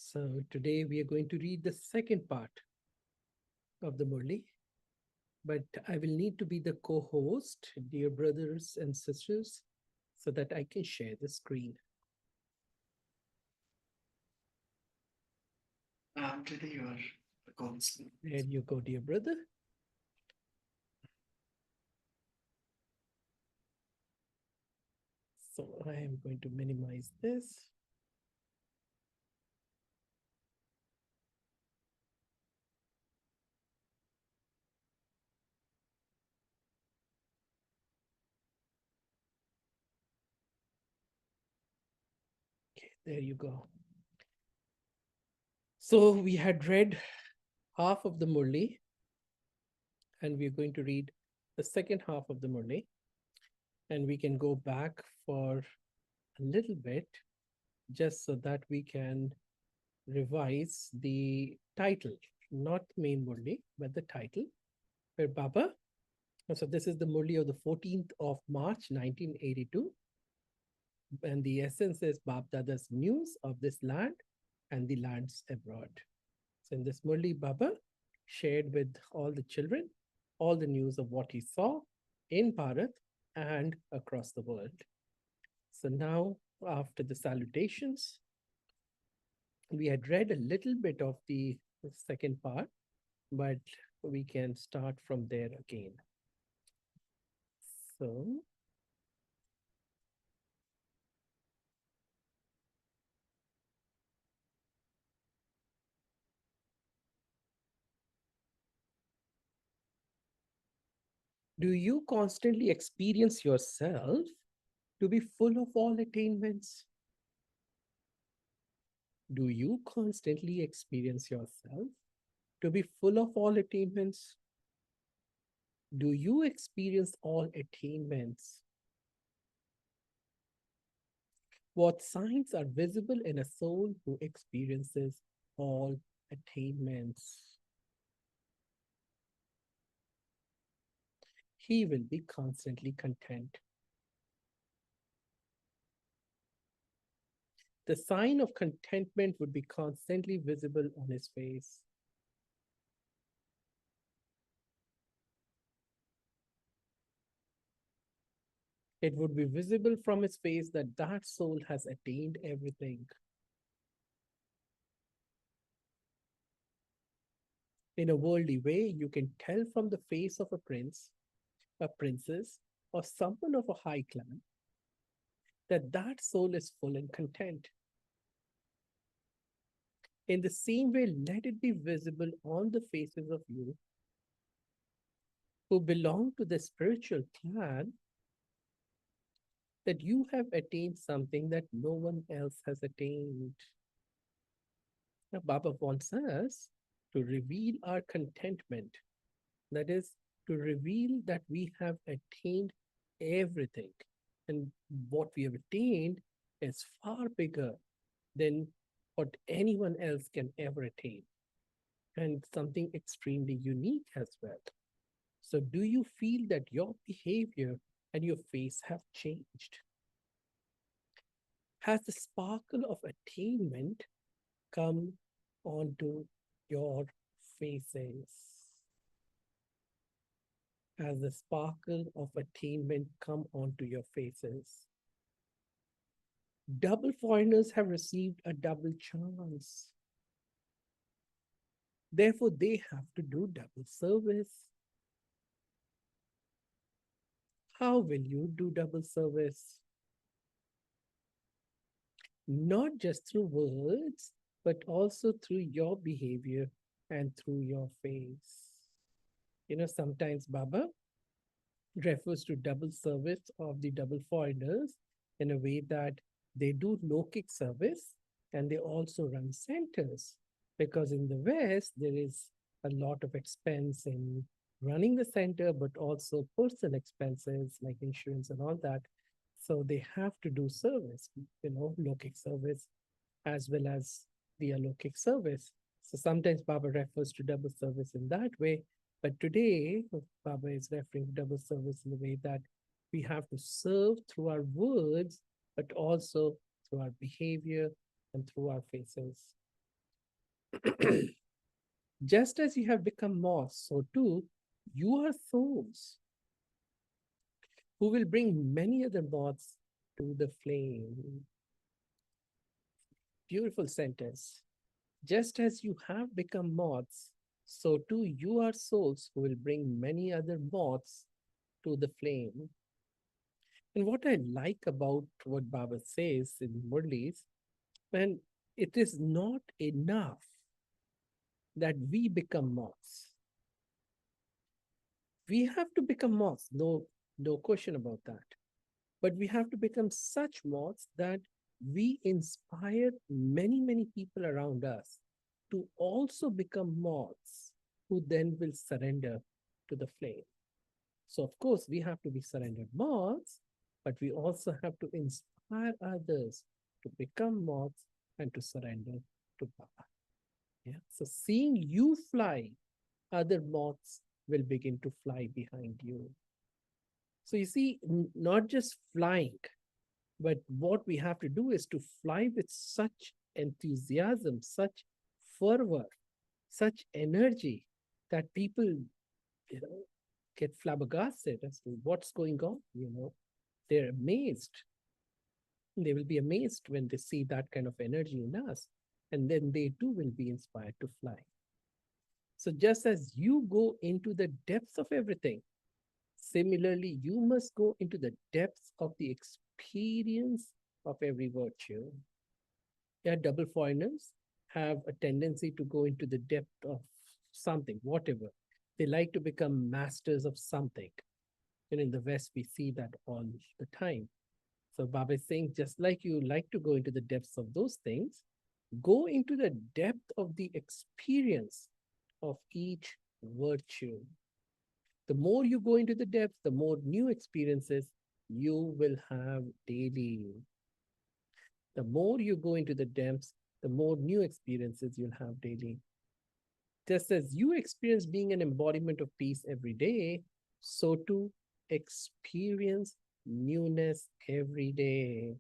So today we are going to read the second part of the Murli, but I will need to be the co-host, dear brothers and sisters, so that I can share the screen. Today you are the co-host. There you go, dear brother. So I am going to minimize this. Okay, there you go. So we had read half of the Murli, and we're going to read the second half of the Murli, and we can go back for a little bit just so that we can revise the title, not the main Murli, but the title, where Baba. So this is the Murli of the 14th of March, 1982. And the essence is BapDada's news of this land and the lands abroad. So in this Murli, Baba shared with all the children all the news of what he saw in Bharat and across the world. So now, after the salutations, we had read a little bit of the second part, but we can start from there again. So, do you constantly experience yourself to be full of all attainments? Do you constantly experience yourself to be full of all attainments? Do you experience all attainments? What signs are visible in a soul who experiences all attainments? He will be constantly content. The sign of contentment would be constantly visible on his face. It would be visible from his face that that soul has attained everything. In a worldly way, you can tell from the face of a prince, a princess, or someone of a high clan that that soul is full and content. In the same way, let it be visible on the faces of you who belong to the spiritual clan that you have attained something that no one else has attained. Now, Baba wants us to reveal our contentment. That is, to reveal that we have attained everything. And what we have attained is far bigger than what anyone else can ever attain, and something extremely unique as well. So, do you feel that your behavior and your face have changed? Has the sparkle of attainment come onto your faces? Has the sparkle of attainment come onto your faces? Double foreigners have received a double chance. Therefore, they have to do double service. How will you do double service? Not just through words, but also through your behavior and through your face. Sometimes Baba refers to double service of the double foreigners in a way that they do lokic service and they also run centers. Because in the West, there is a lot of expense in running the center, but also personal expenses like insurance and all that. So they have to do service, lokic service as well as the alokik service. So sometimes Baba refers to double service in that way, but today Baba is referring to double service in the way that we have to serve through our words, but also through our behavior and through our faces. Just as you have become moths, so too you are souls who will bring many other moths to the flame. Beautiful sentence. Just as you have become moths, so too you are souls who will bring many other moths to the flame. And what I like about what Baba says in Murli's, when it is not enough that we become moths. We have to become moths, no question about that. But we have to become such moths that we inspire many people around us to also become moths who then will surrender to the flame. So, of course, we have to be surrendered moths, but we also have to inspire others to become moths and to surrender to Baba. Yeah. So, seeing you fly, other moths will begin to fly behind you. So, you see, not just flying, but what we have to do is to fly with such enthusiasm, such fervor, such energy that people, get flabbergasted as to what's going on. They're amazed. They will be amazed when they see that kind of energy in us. And then they too will be inspired to fly. So just as you go into the depths of everything, similarly, you must go into the depths of the experience of every virtue. Yeah, double foreigners have a tendency to go into the depth of something, whatever. They like to become masters of something. And in the West, we see that all the time. So Baba is saying, just like you like to go into the depths of those things, go into the depth of the experience of each virtue. The more you go into the depth, the more new experiences you will have daily. The more you go into the depths, the more new experiences you'll have daily. Just as you experience being an embodiment of peace every day, so too experience newness every day.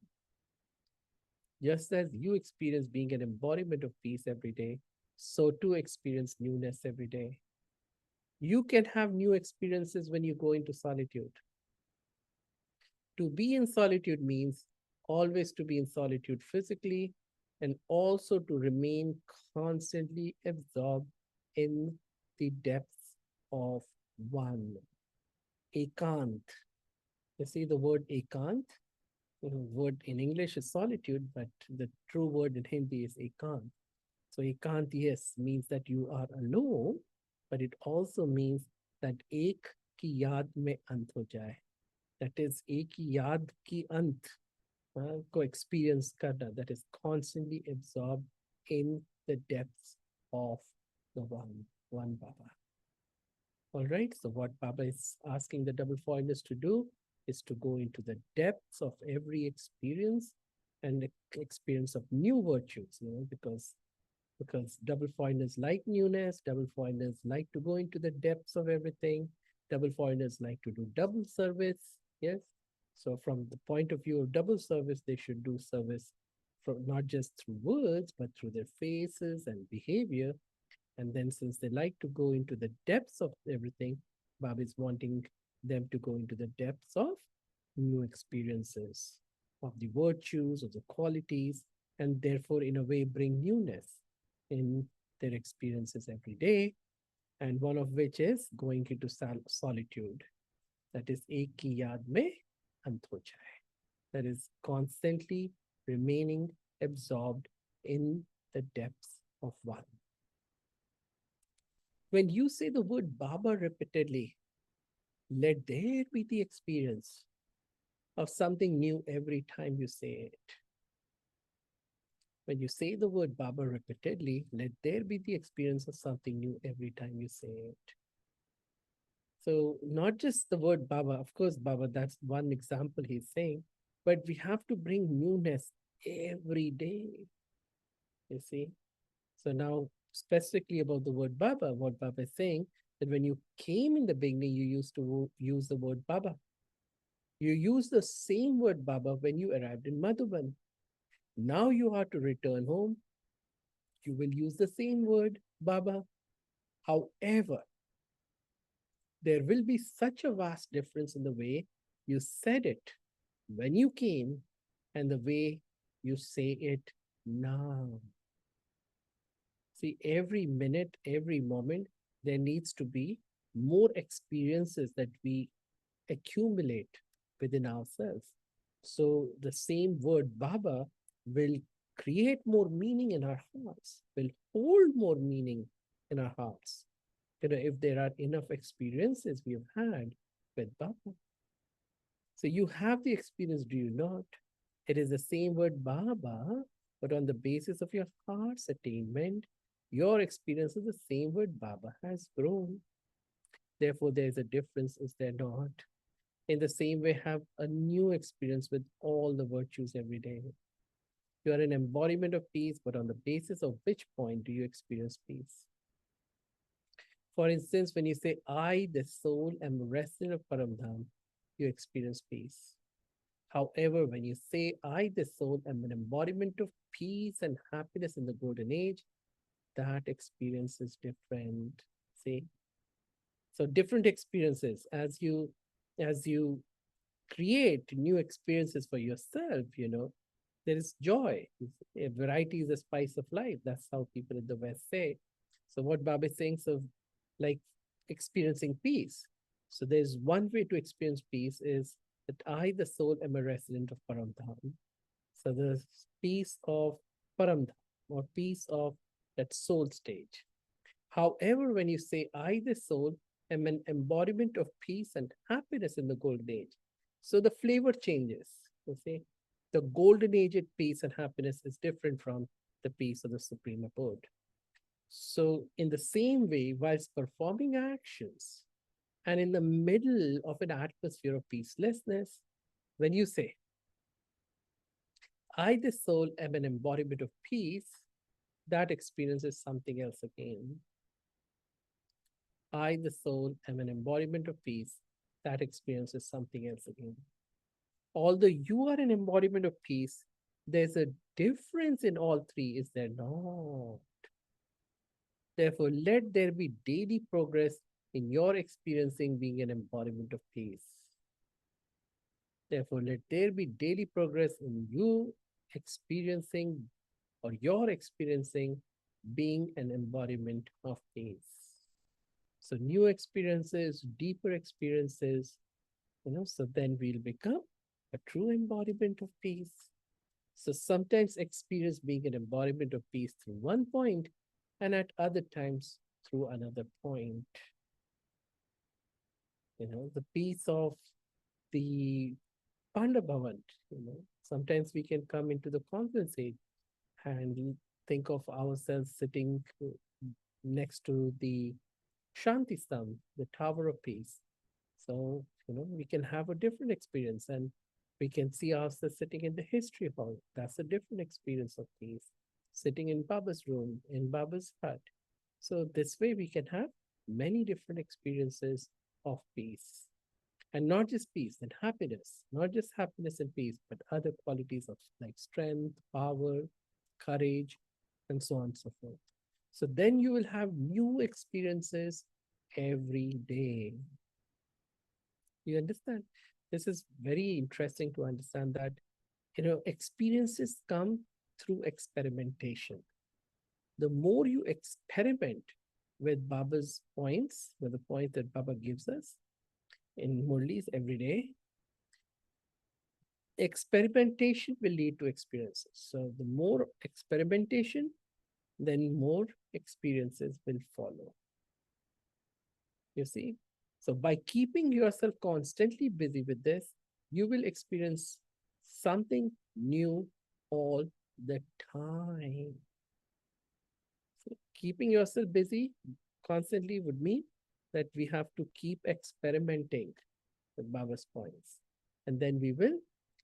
Just as you experience being an embodiment of peace every day, so too experience newness every day. You can have new experiences when you go into solitude. To be in solitude means always to be in solitude physically and also to remain constantly absorbed in the depths of one. Ekant. You see the word ekant? The word in English is solitude, but the true word in Hindi is ekant. So ekant, yes, means that you are alone, but it also means that ek ki yaad mein ant ho jaye. That is ek ki yaad ki ant को experience karna, that is constantly absorbed in the depths of the one Baba. All right, so what Baba is asking the double foreigners to do is to go into the depths of every experience and the experience of new virtues, because double foreigners like newness, double foreigners like to go into the depths of everything, double foreigners like to do double service. Yes. So, from the point of view of double service, they should do service from not just through words, but through their faces and behavior. And then, since they like to go into the depths of everything, Baba is wanting them to go into the depths of new experiences, of the virtues, of the qualities, and therefore, in a way, bring newness in their experiences every day. And one of which is going into solitude. That is, ek ki yaad mein ant ho jaye. That is constantly remaining absorbed in the depths of one. When you say the word Baba repeatedly, let there be the experience of something new every time you say it. When you say the word Baba repeatedly, let there be the experience of something new every time you say it. So, not just the word Baba, of course, Baba, that's one example he's saying, but we have to bring newness every day. You see? So, now specifically about the word Baba, what Baba is saying, that when you came in the beginning, you used to use the word Baba. You used the same word Baba when you arrived in Madhuban. Now you are to return home. You will use the same word, Baba. However, there will be such a vast difference in the way you said it when you came and the way you say it now. See, every minute, every moment, there needs to be more experiences that we accumulate within ourselves. So the same word Baba will create more meaning in our hearts, will hold more meaning in our hearts. If there are enough experiences we have had with Baba. So you have the experience, do you not? It is the same word Baba, but on the basis of your heart's attainment, your experience is the same word Baba has grown. Therefore, there is a difference, is there not? In the same way, have a new experience with all the virtues every day. You are an embodiment of peace, but on the basis of which point do you experience peace? For instance, when you say, I, the soul, am a resident of Paramdham, you experience peace. However, when you say, I, the soul, am an embodiment of peace and happiness in the golden age, that experience is different. See? So different experiences as you create new experiences for yourself, there is joy. Variety is the spice of life. That's how people in the West say. So what Baba is saying, so like experiencing peace. So there's one way to experience peace is that I, the soul, am a resident of Paramdham. So the peace of Paramdham or peace of that soul stage. However, when you say, I, the soul, am an embodiment of peace and happiness in the golden age, so the flavor changes. You see, the golden age of peace and happiness is different from the peace of the Supreme Abode. So, in the same way, whilst performing actions and in the middle of an atmosphere of peacelessness, when you say, I, the soul, am an embodiment of peace, that experience is something else again. I, the soul, am an embodiment of peace, that experience is something else again. Although you are an embodiment of peace, there's a difference in all three, is there not? Therefore, let there be daily progress in your experiencing being an embodiment of peace. Therefore, let there be daily progress in you experiencing or your experiencing being an embodiment of peace. So new experiences, deeper experiences, so then we'll become a true embodiment of peace. So sometimes experience being an embodiment of peace through one point and at other times through another point. The peace of the Pandabhavant, sometimes we can come into the conference age and think of ourselves sitting next to the Shanti Stam, the Tower of Peace. So, we can have a different experience and we can see ourselves sitting in the history hall. That's a different experience of peace. Sitting in Baba's room, in Baba's hut. So this way we can have many different experiences of peace. And not just peace and happiness, not just happiness and peace, but other qualities of like strength, power, courage, and so on and so forth. So then you will have new experiences every day. You understand? This is very interesting to understand that, experiences come through experimentation. The more you experiment with Baba's points, with the points that Baba gives us in Murlis every day, experimentation will lead to experiences. So the more experimentation, then more experiences will follow. You see? So by keeping yourself constantly busy with this, you will experience something new all the time. So keeping yourself busy constantly would mean that we have to keep experimenting with Baba's points. And then we will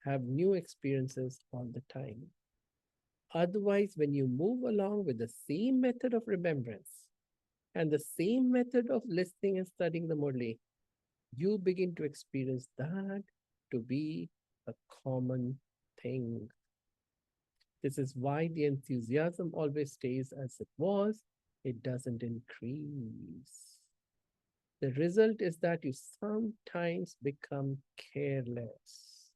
have new experiences all the time. Otherwise, when you move along with the same method of remembrance and the same method of listening and studying the Murli, you begin to experience that to be a common thing. This is why the enthusiasm always stays as it was, it doesn't increase. The result is that you sometimes become careless.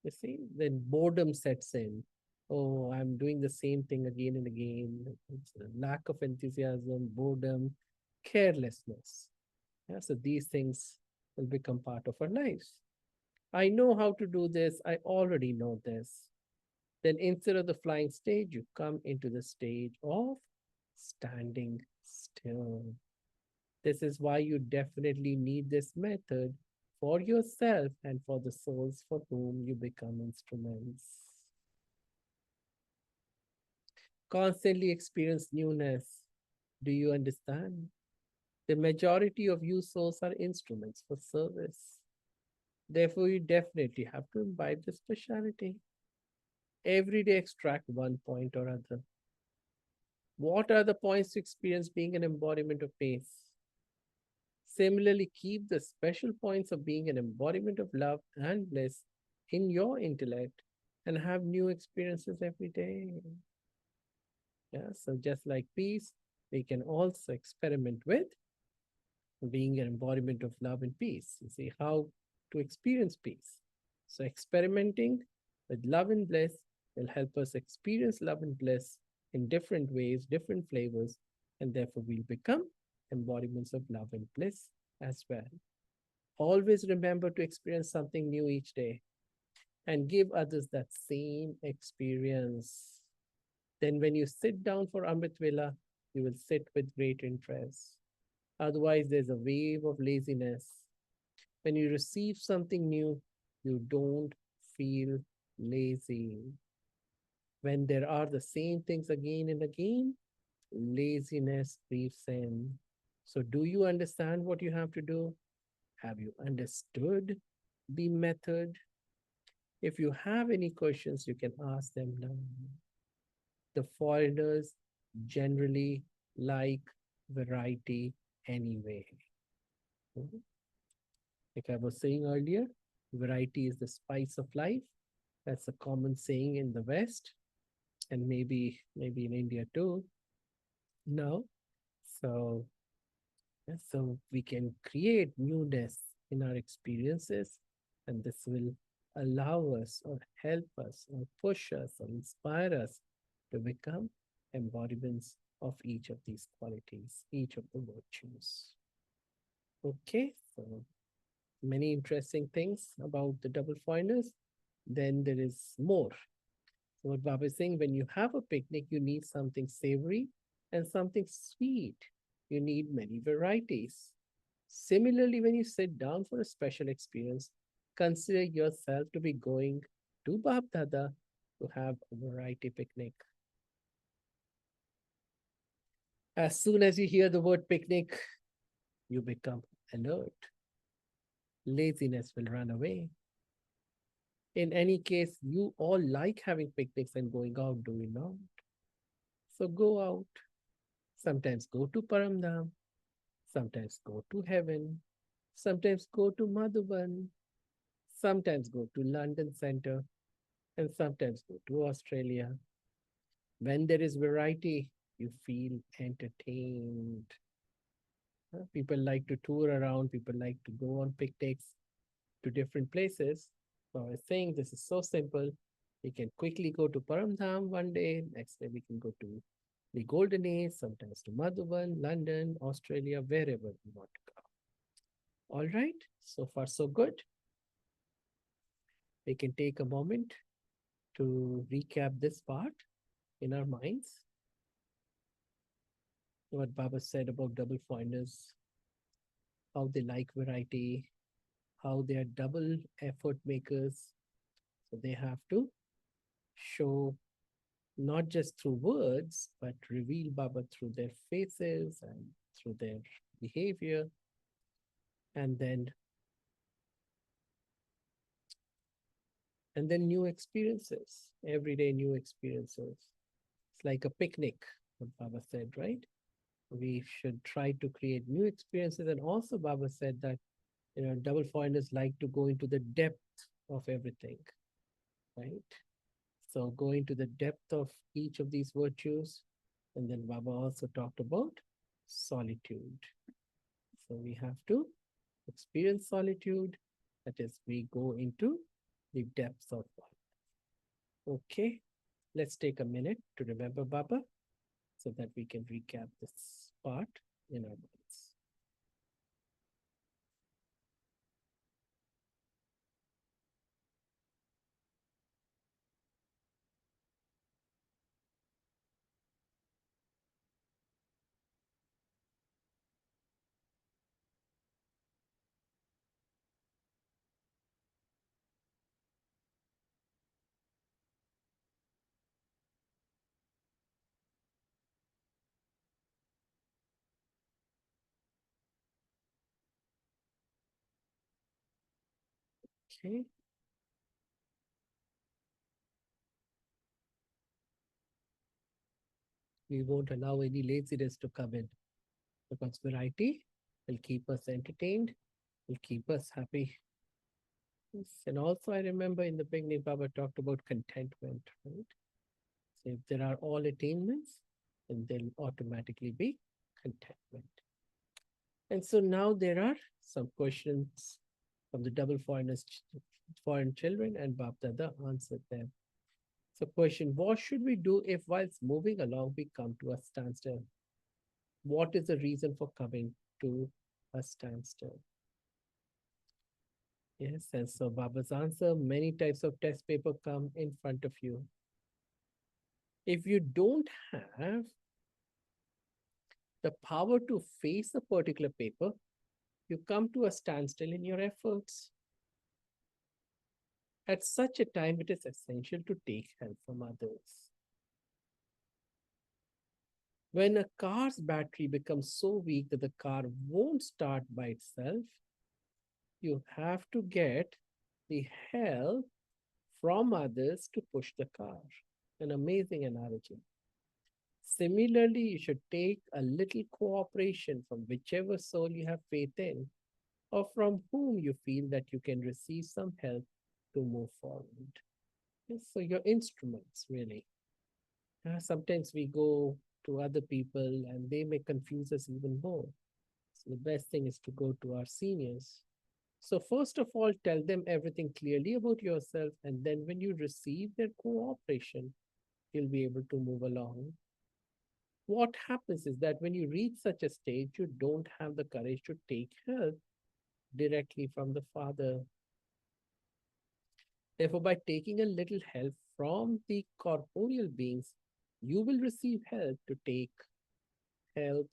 You see, then boredom sets in. Oh, I'm doing the same thing again and again. It's a lack of enthusiasm, boredom, carelessness. Yeah, so these things will become part of our lives. I know how to do this. I already know this. Then instead of the flying stage, you come into the stage of standing still. This is why you definitely need this method for yourself and for the souls for whom you become instruments. Constantly experience newness. Do you understand? The majority of you souls are instruments for service. Therefore, you definitely have to imbibe the speciality. Every day, extract one point or other. What are the points to experience being an embodiment of peace? Similarly, keep the special points of being an embodiment of love and bliss in your intellect and have new experiences every day. Yeah, so just like peace, we can also experiment with being an embodiment of love and peace. You see how to experience peace. So, experimenting with love and bliss will help us experience love and bliss in different ways, different flavors, and therefore we'll become embodiments of love and bliss as well. Always remember to experience something new each day and give others that same experience. Then, when you sit down for Amrit Vela, you will sit with great interest. Otherwise, there's a wave of laziness. When you receive something new, you don't feel lazy. When there are the same things again and again, laziness creeps in. So, do you understand what you have to do? Have you understood the method? If you have any questions, you can ask them now. The foreigners generally like variety anyway. Mhm. Like I was saying earlier, variety is the spice of life. That's a common saying in the West and maybe in India too. No. So so we can create newness in our experiences, and this will allow us or help us or push us or inspire us to become embodiments of each of these qualities, each of the virtues. Okay, so many interesting things about the double foreigners. Then there is more. So what Baba is saying, when you have a picnic, you need something savory and something sweet. You need many varieties. Similarly, when you sit down for a special experience, consider yourself to be going to BapDada to have a variety picnic. As soon as you hear the word picnic, you become alert. Laziness will run away. In any case, you all like having picnics and going out, do you not? So go out. Sometimes go to Paramdam, sometimes go to heaven, sometimes go to Madhuban, sometimes go to London Center, and sometimes go to Australia. When there is variety, you feel entertained. People like to tour around, people like to go on picnics to different places. So I was saying this is so simple. We can quickly go to Paramdham one day, next day we can go to the Golden Age, sometimes to Madhuban, London, Australia, wherever we want to go. All right, so far so good. We can take a moment to recap this part in our minds. What Baba said about double foreigners, how they like variety, how they are double effort makers. So they have to show not just through words, but reveal Baba through their faces and through their behavior. And then new experiences, everyday new experiences. It's like a picnic, what Baba said, right? We should try to create new experiences. And also Baba said that double foreigners like to go into the depth of everything, right? So going to the depth of each of these virtues. And then Baba also talked about solitude. So we have to experience solitude. That is, we go into the depths of life. Okay, let's take a minute to remember Baba so that we can recap this part in our minds. Okay, we won't allow any laziness to come in because variety will keep us entertained, will keep us happy. Yes. And also, I remember in the beginning, Baba talked about contentment, right? So if there are all attainments, then there'll automatically be contentment. And so now there are some questions from the double foreign children, and BapDada answered them. So question, what should we do if whilst moving along we come to a standstill? What is the reason for coming to a standstill? Yes, and so Baba's answer, many types of test paper come in front of you. If you don't have the power to face a particular paper, you come to a standstill in your efforts. At such a time, it is essential to take help from others. When a car's battery becomes so weak that the car won't start by itself, you have to get the help from others to push the car. An amazing analogy. Similarly, you should take a little cooperation from whichever soul you have faith in, or from whom you feel that you can receive some help to move forward. Yes, so your instruments, really. Sometimes we go to other people and they may confuse us even more. So the best thing is to go to our seniors. So first of all, tell them everything clearly about yourself, and then when you receive their cooperation, you'll be able to move along. What happens is that when you reach such a stage, you don't have the courage to take help directly from the Father. Therefore, by taking a little help from the corporeal beings, you will receive help to take help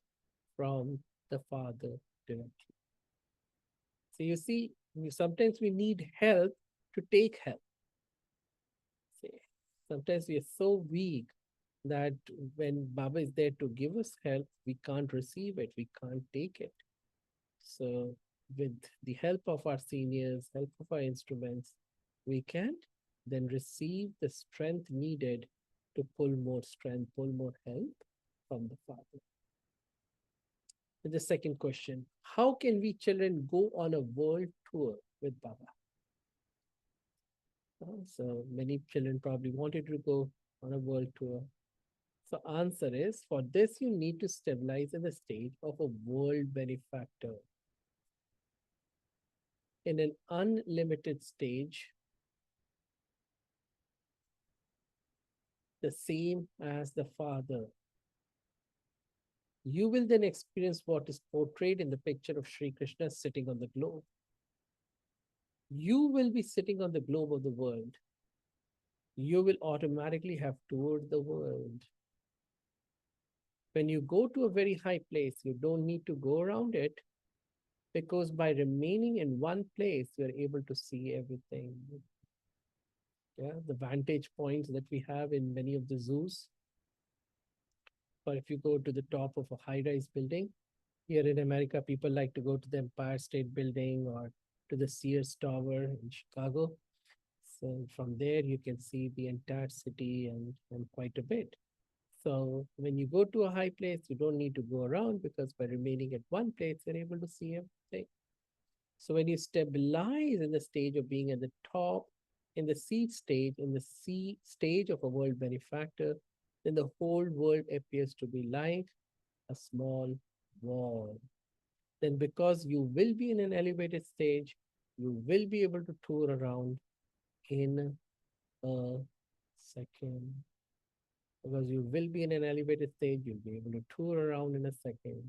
from the Father directly. So you see, sometimes we need help to take help. See, sometimes we are so weak that when Baba is there to give us help, we can't receive it, we can't take it. So with the help of our seniors, help of our instruments, we can then receive the strength needed to pull more strength, pull more help from the Father. And the second question, how can we children go on a world tour with Baba? So many children probably wanted to go on a world tour. So answer is, for this you need to stabilize in the state of a world benefactor. In an unlimited stage, the same as the Father. You will then experience what is portrayed in the picture of Sri Krishna sitting on the globe. You will be sitting on the globe of the world. You will automatically have toured the world. When you go to a very high place, you don't need to go around it, because by remaining in one place, you're able to see everything. Yeah, the vantage points that we have in many of the zoos. Or if you go to the top of a high-rise building, here in America, people like to go to the Empire State Building or to the Sears Tower in Chicago. So from there, you can see the entire city and quite a bit. So when you go to a high place, you don't need to go around, because by remaining at one place, you're able to see everything. So when you stabilize in the stage of being at the top, in the seed stage, in the stage of a world benefactor, then the whole world appears to be like a small wall. Then, because you will be in an elevated stage, you will be able to tour around in a second. Because you will be in an elevated stage, you'll be able to tour around in a second.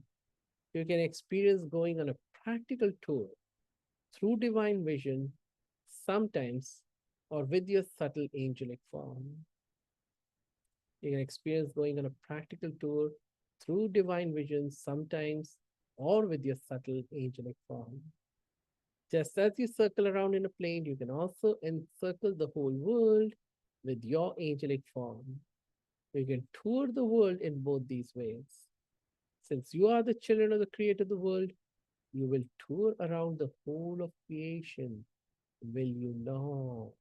You can experience going on a practical tour through divine vision, sometimes, or with your subtle angelic form. You can experience going on a practical tour through divine vision, sometimes, or with your subtle angelic form. Just as you circle around in a plane, you can also encircle the whole world with your angelic form. You can tour the world in both these ways. Since you are the children of the creator of the world, you will tour around the whole of creation. Will you not?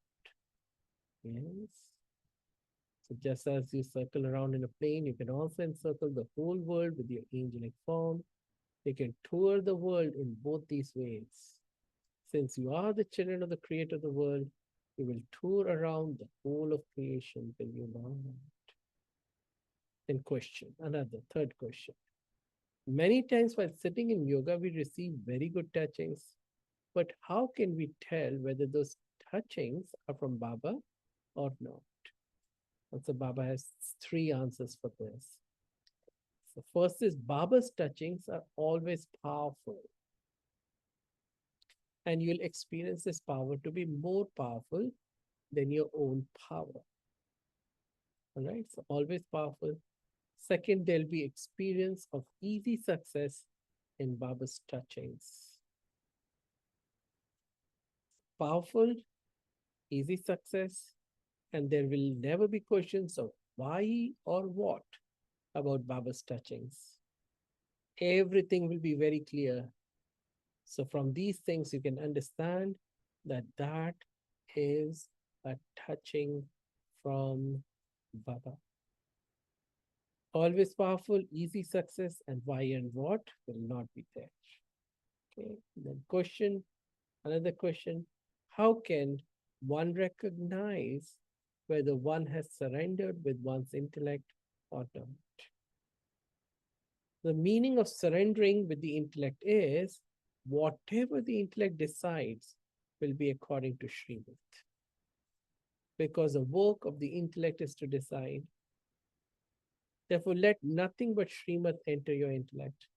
Yes. So just as you circle around in a plane, you can also encircle the whole world with your angelic form. You can tour the world in both these ways. Since you are the children of the creator of the world, you will tour around the whole of creation. Will you not? Then question, another third question. Many times while sitting in yoga, we receive very good touchings. But how can we tell whether those touchings are from Baba or not? And so Baba has three answers for this. So first is Baba's touchings are always powerful. And you'll experience this power to be more powerful than your own power. All right, so always powerful. Second, there'll be experience of easy success in Baba's touchings. Powerful, easy success, and there will never be questions of why or what about Baba's touchings. Everything will be very clear. So from these things, you can understand that that is a touching from Baba. Always powerful, easy success, and why and what will not be there. Okay, then another question, how can one recognize whether one has surrendered with one's intellect or not? The meaning of surrendering with the intellect is whatever the intellect decides will be according to Srimad. Because the work of the intellect is to decide. Therefore, let nothing but Srimad enter your intellect.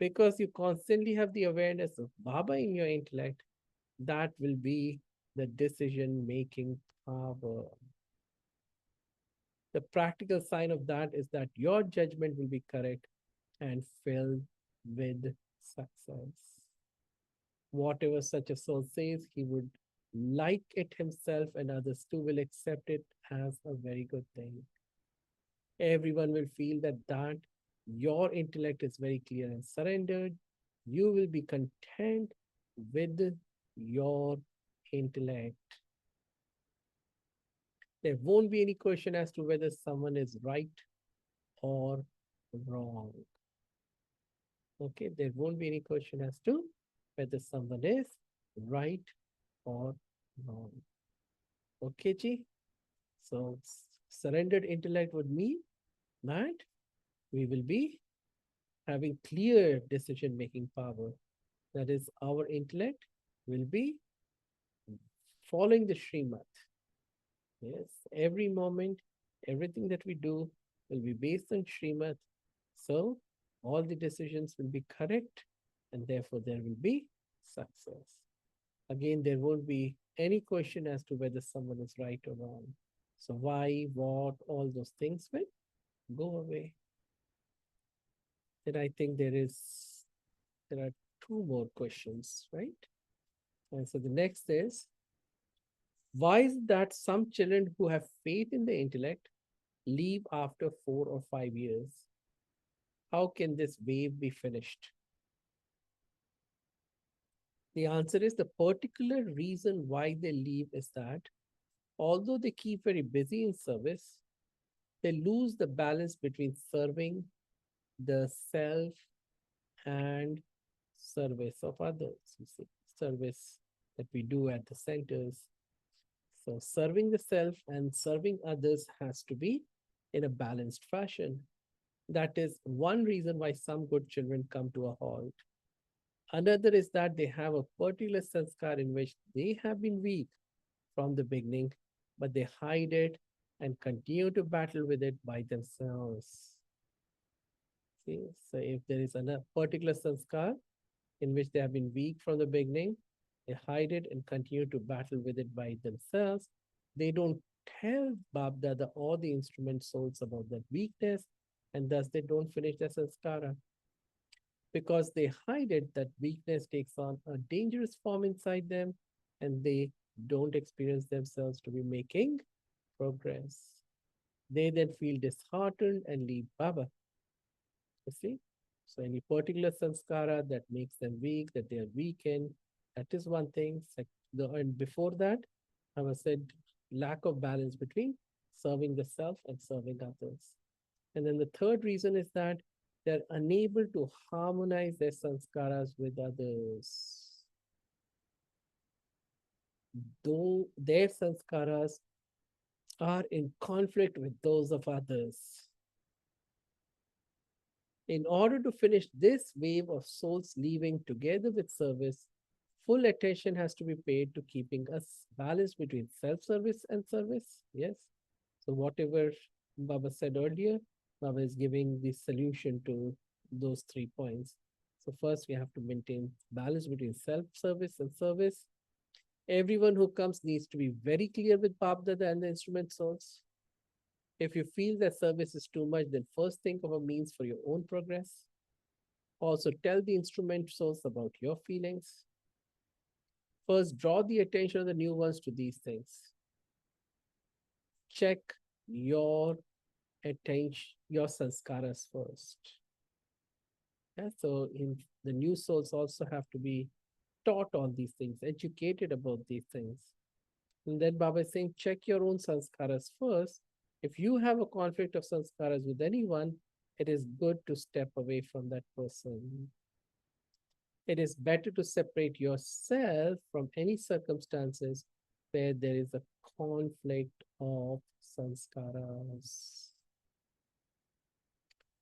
Because you constantly have the awareness of Baba in your intellect, that will be the decision-making power. The practical sign of that is that your judgment will be correct and filled with success. Whatever such a soul says, he would like it himself, and others too will accept it as a very good thing. Everyone will feel that your intellect is very clear and surrendered. You will be content with your intellect. There won't be any question as to whether someone is right or wrong. Okay, there won't be any question as to whether someone is right or wrong. Okay, Ji? So surrendered intellect would mean that we will be having clear decision-making power. That is, our intellect will be following the Srimad. Yes, every moment, everything that we do will be based on Srimad. So all the decisions will be correct, and therefore there will be success. Again, there won't be any question as to whether someone is right or wrong. So why, what, all those things will go away. Then I think there are two more questions, right? And so the next is, why is that some children who have faith in the intellect leave after 4 or 5 years? How can this wave be finished? The answer is, the particular reason why they leave is that although they keep very busy in service, they lose the balance between serving the self and service of others. You see, service that we do at the centers, So serving the self and serving others has to be in a balanced fashion. That is one reason why some good children come to a halt. Another is that they have a particular sanskar in which they have been weak from the beginning, but they hide it and continue to battle with it by themselves. See, so if there is a particular sanskar in which they have been weak from the beginning, they hide it and continue to battle with it by themselves. They don't tell BapDada or the instrument souls about that weakness, and thus they don't finish their sanskara. Because they hide it, that weakness takes on a dangerous form inside them, and they don't experience themselves to be making progress. They then feel disheartened and leave Baba. You see? So any particular sanskara that makes them weak, that they are weakened, that is one thing. And before that, I was said lack of balance between serving the self and serving others. And then the third reason is that they're unable to harmonize their sanskaras with others. Though their sanskaras are in conflict with those of others. In order to finish this wave of souls leaving together with service, full attention has to be paid to keeping us balanced between self-service and service. Yes. So whatever Baba said earlier, Baba is giving the solution to those 3 points. So first we have to maintain balance between self-service and service. Everyone who comes needs to be very clear with BapDada and the instrument souls. If you feel that service is too much, then first think of a means for your own progress. Also, tell the instrument source about your feelings. First, draw the attention of the new ones to these things. Check your attention, your sanskaras first. Yeah, so in the new souls also have to be taught on these things, educated about these things. And then Baba is saying, check your own sanskaras first. If you have a conflict of sanskaras with anyone, it is good to step away from that person. It is better to separate yourself from any circumstances where there is a conflict of sanskaras.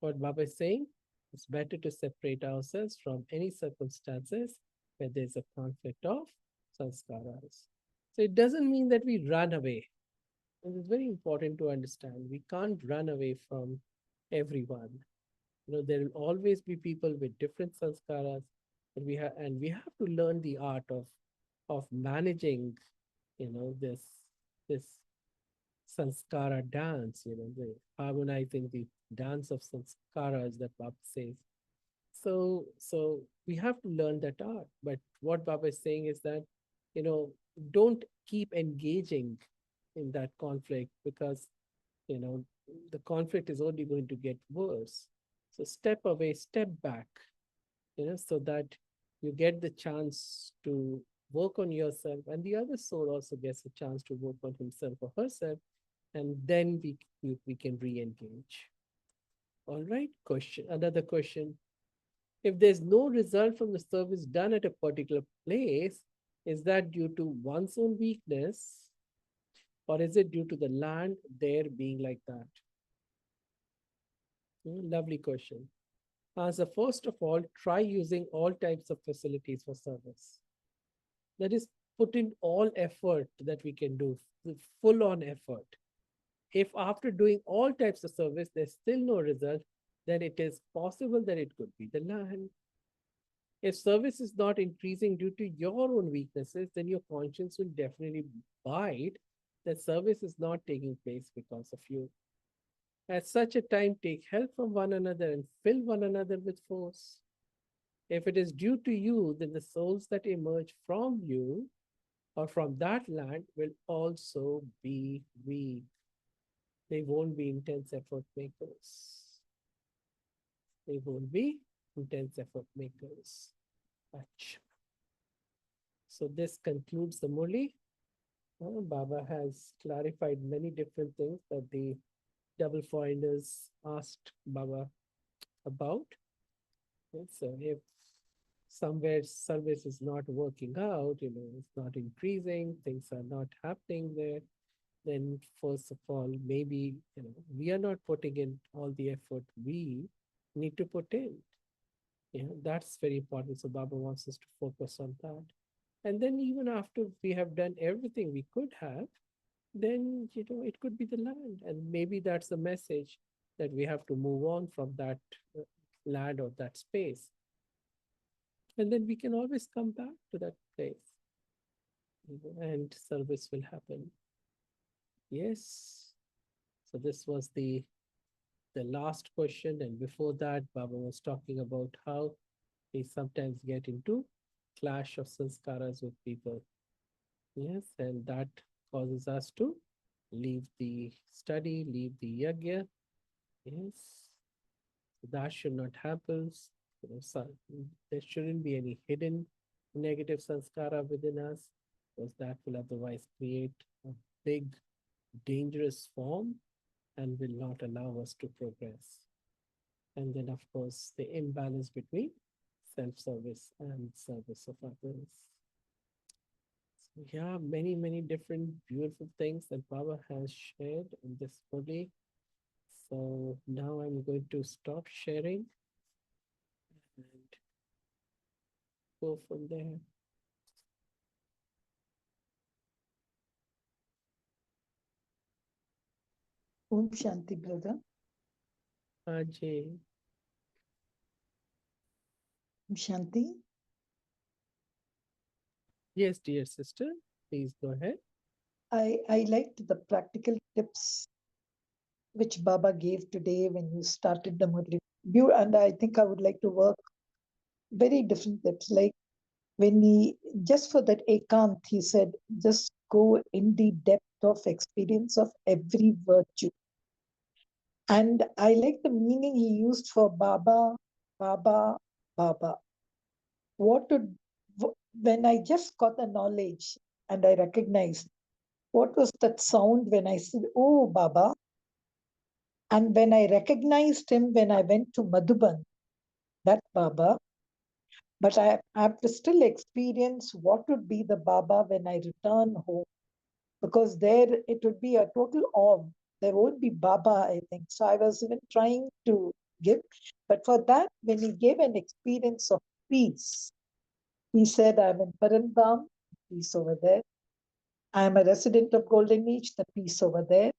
What Baba is saying, it's better to separate ourselves from any circumstances where there's a conflict of sanskaras. So it doesn't mean that we run away. And it's very important to understand. We can't run away from everyone. There will always be people with different sanskaras, and we have to learn the art of managing, this sanskara dance. The harmonizing the dance of sanskaras that Baba says. So we have to learn that art. But what Baba is saying is that, don't keep engaging in that conflict, because you know the conflict is only going to get worse. So step away, step back, so that you get the chance to work on yourself, and the other soul also gets a chance to work on himself or herself, and then we can re-engage. All right, another question. If there's no result from the service done at a particular place, is that due to one's own weakness, or is it due to the land there being like that? Lovely question. Answer: first of all, try using all types of facilities for service. That is, put in all effort that we can do, full on effort. If after doing all types of service, there's still no result, then it is possible that it could be the land. If service is not increasing due to your own weaknesses, then your conscience will definitely bite that service is not taking place because of you. At such a time, take help from one another and fill one another with force. If it is due to you, then the souls that emerge from you or from that land will also be weak. They won't be intense effort makers. They won't be intense effort makers. Achha. So this concludes the Murli. Baba has clarified many different things that the double foreigners asked Baba about. So if somewhere service is not working out, it's not increasing, things are not happening there, then first of all, maybe, we are not putting in all the effort we need to put in. That's very important. So Baba wants us to focus on that. And then even after we have done everything we could have, then, it could be the land. And maybe that's the message, that we have to move on from that uh, land or that space. And then we can always come back to that place, and service will happen. Yes. So this was the last question. And before that, Baba was talking about how we sometimes get into clash of sanskaras with people. Yes, and that causes us to leave the study, leave the yajna. Yes, that should not happen. So there shouldn't be any hidden negative sanskara within us, because that will otherwise create a big, dangerous form and will not allow us to progress. And then, of course, the imbalance between self-service and service of others. So, yeah, many, many different beautiful things that Baba has shared in this body. So now I'm going to stop sharing and go from there. Om Shanti, brother. Ajay. Om Shanti. Yes, dear sister, please go ahead. I liked the practical tips which Baba gave today when you started the Murli. And I think I would like to work very different tips. Like when he, just for that ekant, he said, just go in the depth of experience of every virtue. And I like the meaning he used for Baba, Baba, Baba. When I just got the knowledge and I recognized what was that sound when I said, oh, Baba? And when I recognized him when I went to Madhuban, that Baba, but I have to still experience what would be the Baba when I return home, because there it would be a total awe. There won't be Baba, I think. So I was even trying to give, but for that, when he gave an experience of peace, he said, I'm in Parandam, peace over there. I'm a resident of Golden Beach, the peace over there.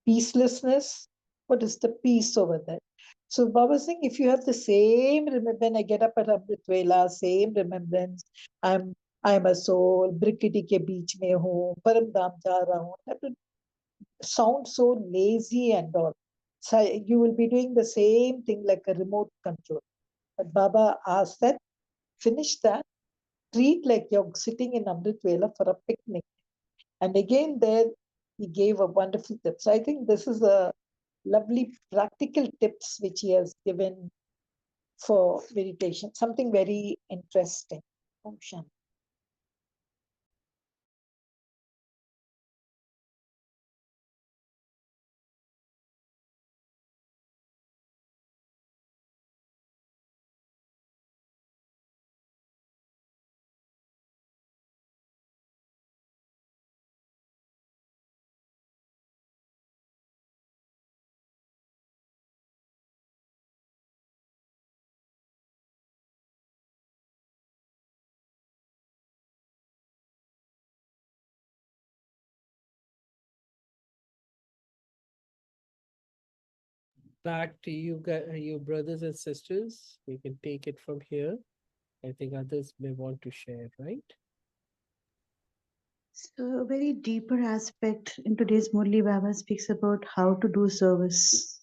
Peacelessness, what is the peace over there? So Baba saying, if you have the same, when I get up at Amrit Vela, same remembrance, I'm a soul, Brikiti ke beech mein ho, Paramdam ja raha hu, that would sound so lazy and all. So you will be doing the same thing like a remote control. But Baba asked that, finish that, treat like you're sitting in Amrit Vela for a picnic. And again, there he gave a wonderful tip. So I think this is a lovely practical tips which he has given for meditation, something very interesting. Om Shanti. Back to you, you brothers and sisters. We can take it from here. I think others may want to share, right? So, a very deeper aspect in today's Murli Baba speaks about how to do service,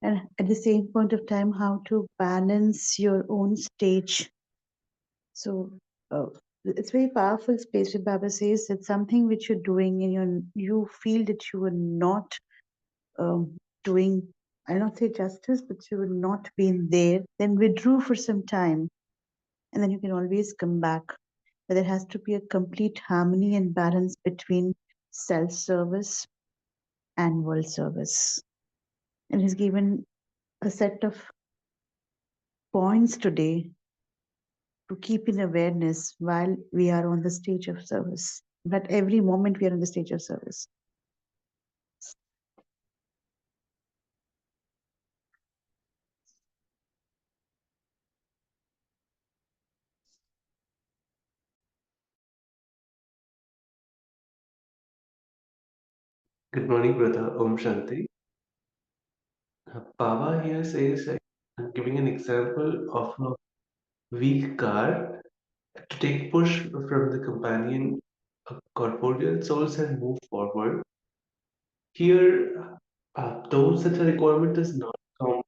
and at the same point of time, how to balance your own stage. So, it's very powerful space where Baba says that something which you're doing and you feel that you are not doing, I'll not say justice, but you were not being there, then withdrew for some time, and then you can always come back. But there has to be a complete harmony and balance between self-service and world service. And he's given a set of points today to keep in awareness while we are on the stage of service. That every moment we are on the stage of service. Good morning, brother. Om Shanti. Baba here says, I'm giving an example of a weak car to take push from the companion corporeal souls and move forward. Here, though such a requirement is not common,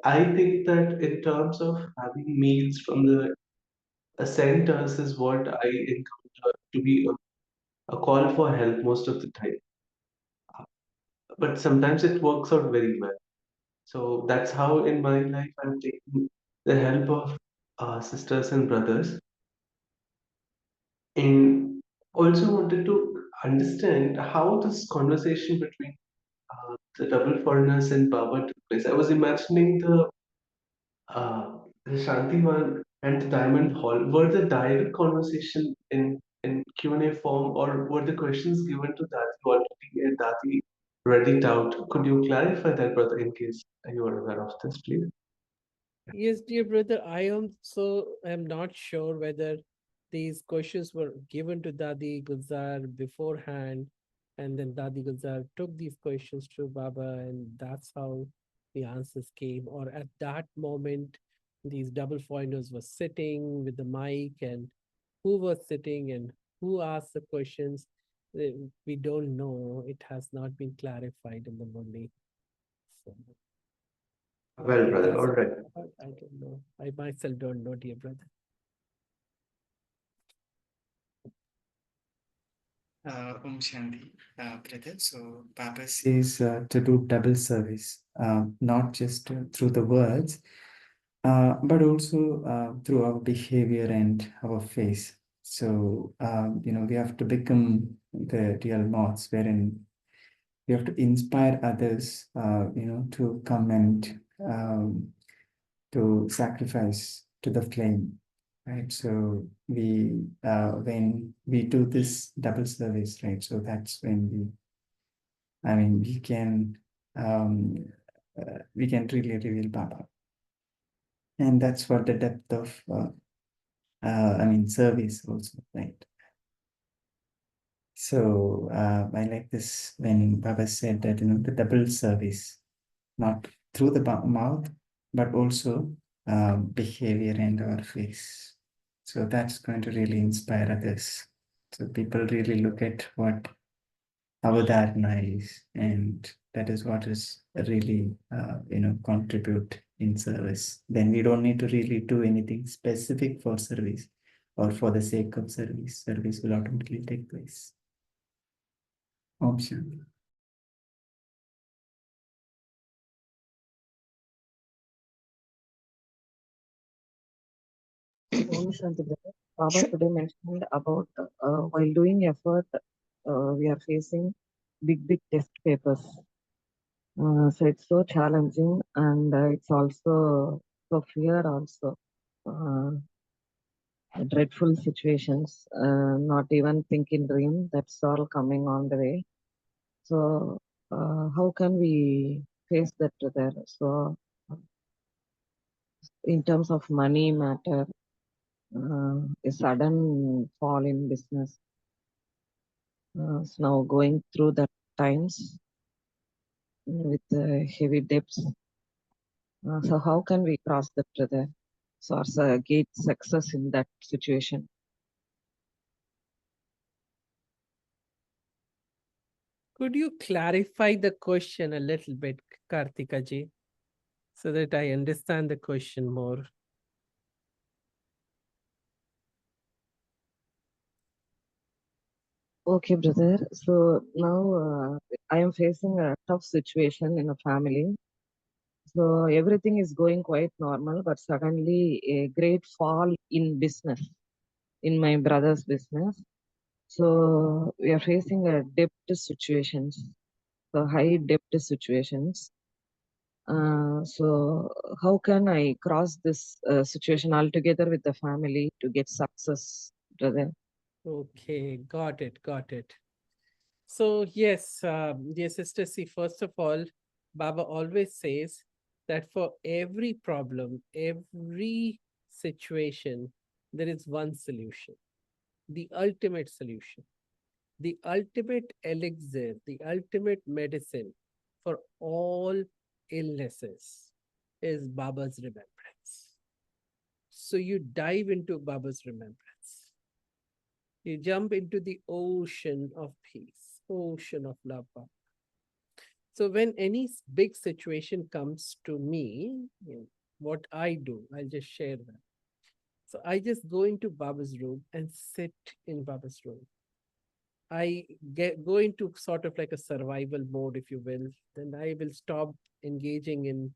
I think that in terms of having meals from the centers is what I encounter to be a call for help most of the time. But sometimes it works out very well. So that's how in my life I'm taking the help of sisters and brothers. And also wanted to understand how this conversation between the double foreigners and Baba took place. I was imagining the Shanti one and the Diamond Hall. Were the direct conversation in Q&A form, or were the questions given to Dati already and Dati read it out? Could you clarify that, brother, in case you are aware of this, please? Yes, dear brother, I also am not sure whether these questions were given to Dadi Gulzar beforehand, and then Dadi Gulzar took these questions to Baba, and that's how the answers came. Or at that moment, these double foreigners were sitting with the mic, and who was sitting and who asked the questions, we don't know. It has not been clarified in the Murli. So, Well, brother, all right. I don't know. I myself don't know, dear brother. Om Shanti, brother. So Baba Is to do double service, not just through the words, but also through our behavior and our face. So, we have to become the real moths, wherein we have to inspire others, to come and to sacrifice to the flame, right? So when we do this double service, right? So that's when we can really reveal Baba. And that's what the depth of, service also, right? So I like this when Baba said that, the double service, not through the mouth, but also behavior and our face. So that's going to really inspire others. So people really look at what our dharma is, and that is what is really, contribute in service. Then we don't need to really do anything specific for service or for the sake of service. Service will automatically take place. Om Shanti. Om Shanti brother. Baba today mentioned about while doing effort, we are facing big test papers. So it's so challenging, and it's also so fear also. Dreadful situations, not even think in dream. That's all coming on the way. So how can we face that there? So in terms of money matter, a sudden fall in business. So now going through that times with heavy debts. So how can we cross that brother? So also gauge success in that situation. Could you clarify the question a little bit, Kartika ji, so that I understand the question more? Okay, brother. So now I am facing a tough situation in a family. So everything is going quite normal, but suddenly a great fall in business, in my brother's business. So we are facing a debt situations, so high debt situations. So how can I cross this situation altogether with the family to get success, brother? Okay, got it, got it. So yes, dear sister, see, first of all, Baba always says that for every problem, every situation, there is one solution, the ultimate solution, the ultimate elixir, the ultimate medicine for all illnesses is Baba's remembrance. So you dive into Baba's remembrance. You jump into the ocean of peace, ocean of love. So when any big situation comes to me, what I do, I'll just share that. So I just go into Baba's room and sit in Baba's room. I go into sort of like a survival mode, if you will. Then I will stop engaging in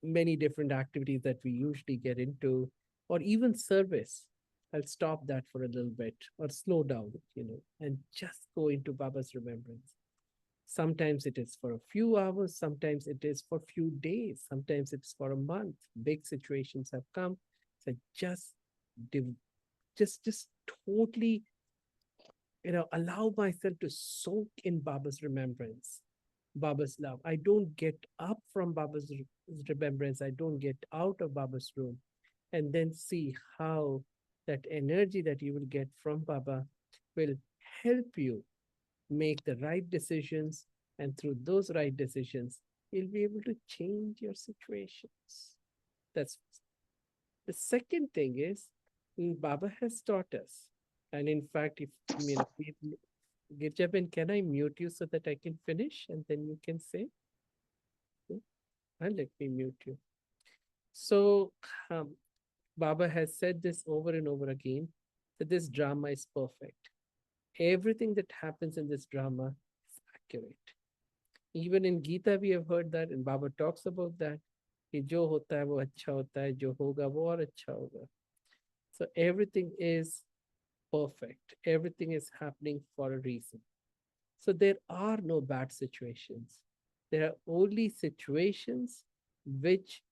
many different activities that we usually get into, or even service. I'll stop that for a little bit or slow down, and just go into Baba's remembrance. Sometimes it is for a few hours, sometimes it is for a few days, sometimes it's for a month. Big situations have come. So just totally, allow myself to soak in Baba's remembrance, Baba's love. I don't get up from Baba's remembrance. I don't get out of Baba's room. And then see how that energy that you will get from Baba will help you make the right decisions. And through those right decisions, you'll be able to change your situations. That's the second thing is Baba has taught us. And in fact, if Girjaben, can I mute you so that I can finish and then you can say? And let me mute you. So Baba has said this over and over again, that this drama is perfect. Everything that happens in this drama is accurate. Even in Gita, we have heard that, and Baba talks about that. कि जो होता है वो अच्छा होता है, जो होगा वो और अच्छा होगा. So everything is perfect. Everything is happening for a reason. So there are no bad situations. There are only situations which,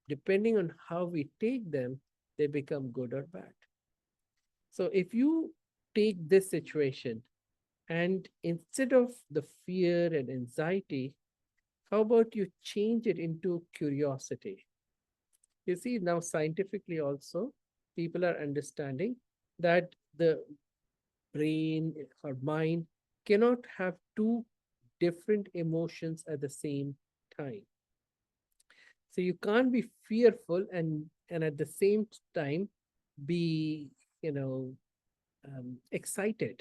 depending on how we take them, they become good or bad. So if you take this situation and instead of the fear and anxiety, how about you change it into curiosity? You see, now scientifically also, people are understanding that the brain or mind cannot have two different emotions at the same time. So you can't be fearful and at the same time be, excited.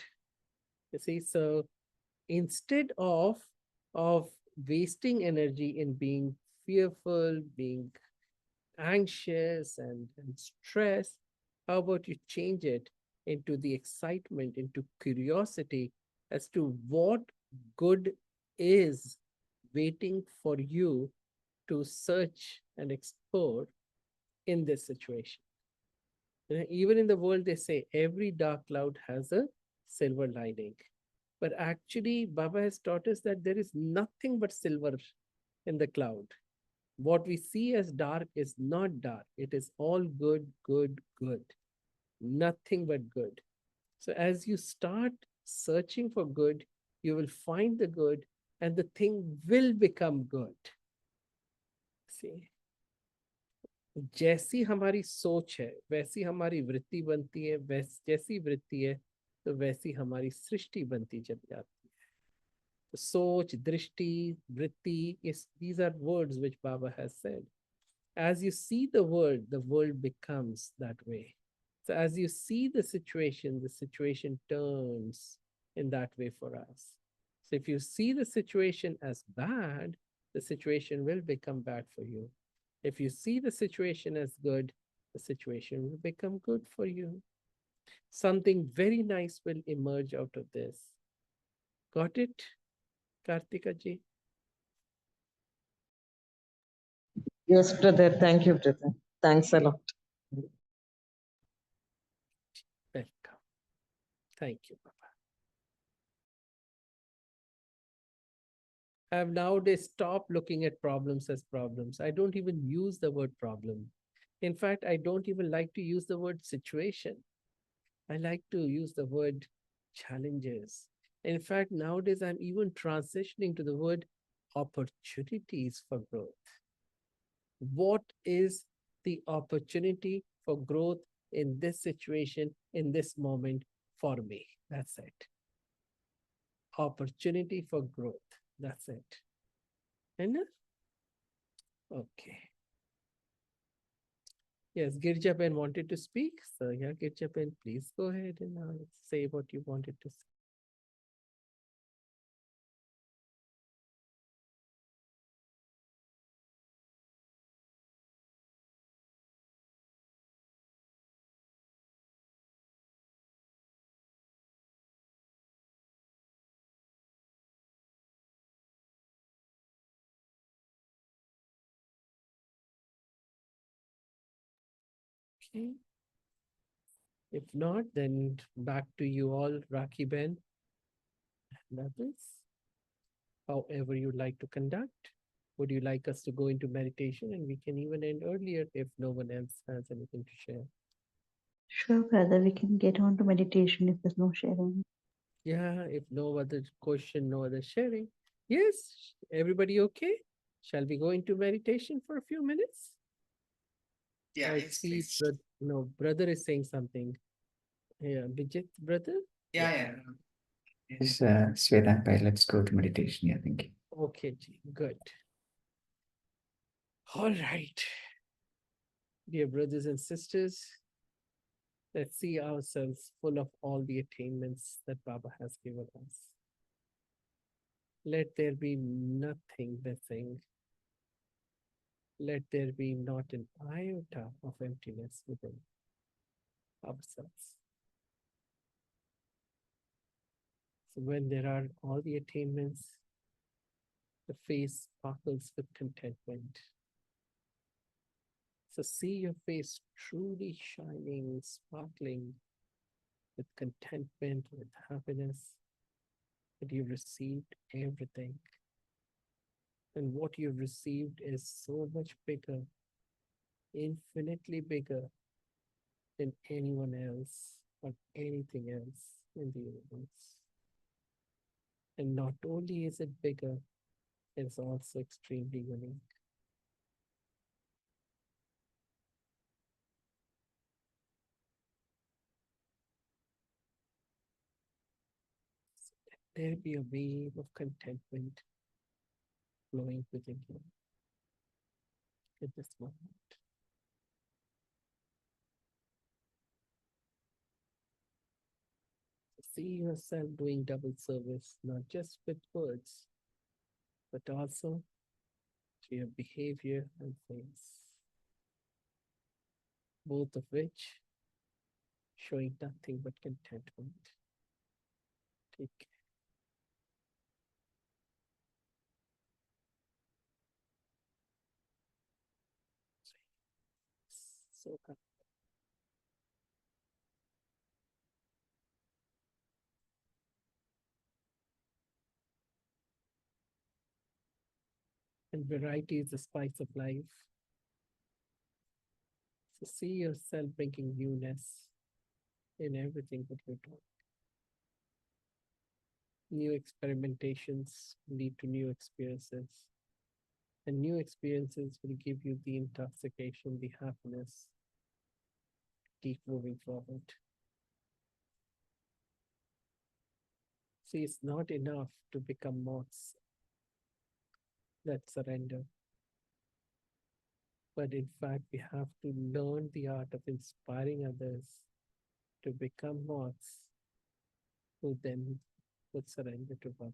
You see, so instead of wasting energy in being fearful, being anxious and stressed, how about you change it into the excitement, into curiosity as to what good is waiting for you to search and explore in this situation. Even in the world, they say every dark cloud has a silver lining. But actually, Baba has taught us that there is nothing but silver in the cloud. What we see as dark is not dark. It is all good, good, good. Nothing but good. So as you start searching for good, you will find the good and the thing will become good. See, जैसी हमारी सोच है वैसी हमारी वृत्ति बनती है, जैसी वृत्ति है तो वैसी हमारी सृष्टि बनती चली जाती है. सोच, दृष्टि, vritti, these are words which Baba has said. As you see the world becomes that way. So as you see the situation turns in that way for us. So if you see the situation as bad, the situation will become bad for you. If you see the situation as good, the situation will become good for you. Something very nice will emerge out of this. Got it, Kartika ji? Yes, brother. Thank you, brother. Thanks a lot. Welcome. Thank you, Baba. I have nowadays stopped looking at problems as problems. I don't even use the word problem. In fact, I don't even like to use the word situation. I like to use the word challenges. In fact, nowadays I'm even transitioning to the word opportunities for growth. What is the opportunity for growth in this situation, in this moment for me? That's it. Opportunity for growth. That's it. Enough? Okay. Yes, Girjaben wanted to speak. So yeah, Girjaben, please go ahead and say what you wanted to say. Okay. If not, then back to you all, Rakhi Ben. That is however you like to conduct. Would you like us to go into meditation, and we can even end earlier if no one else has anything to share? Sure, brother, we can get on to meditation if there's no sharing. Yeah, if no other question, no other sharing. Yes, everybody okay? Shall we go into meditation for a few minutes? Yeah, I yes, see, please. no, brother is saying something. Yeah, Bijit, brother? Yeah, yeah. Yes, Svedanta, let's go to meditation. Yeah, thank you. Okay, Ji, good. All right. Dear brothers and sisters, let's see ourselves full of all the attainments that Baba has given us. Let there be nothing missing. Let there be not an iota of emptiness within ourselves. So when there are all the attainments, the face sparkles with contentment. So see your face truly shining, sparkling with contentment, with happiness, that you've received everything. And what you've received is so much bigger, infinitely bigger than anyone else or anything else in the universe. And not only is it bigger, it's also extremely unique. So let there be a wave of contentment flowing within you at this moment. See yourself doing double service, not just with words, but also to your behavior and face, both of which showing nothing but contentment. Take care. So happy. And variety is the spice of life. So see yourself bringing newness in everything that you do. New experimentations lead to new experiences, and new experiences will give you the intoxication, the happiness, keep moving forward. See, it's not enough to become moths that surrender, but in fact, we have to learn the art of inspiring others to become moths who then would surrender to Baba.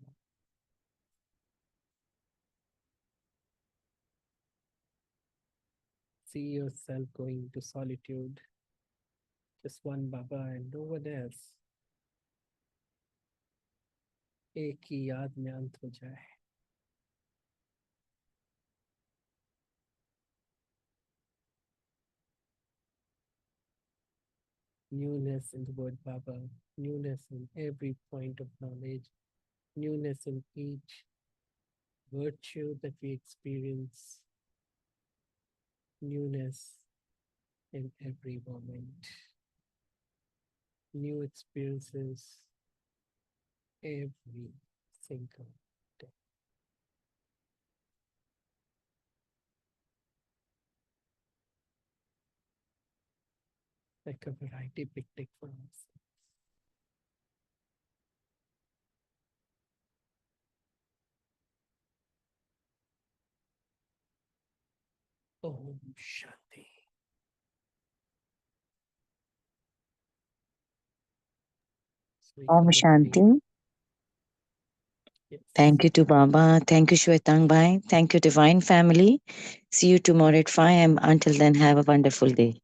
See yourself going to solitude, just one Baba and no one else. एक ही याद में अंत हो जाए. Newness in the word Baba, newness in every point of knowledge, newness in each virtue that we experience newness in every moment, new experiences every single day. Like a variety picnic for us. Om Shanti. So we Om come again. Shanti. Yes. Thank you to Baba. Thank you, Shwetang Bhai. Thank you, Divine Family. See you tomorrow at 5 a.m. Until then, have a wonderful day.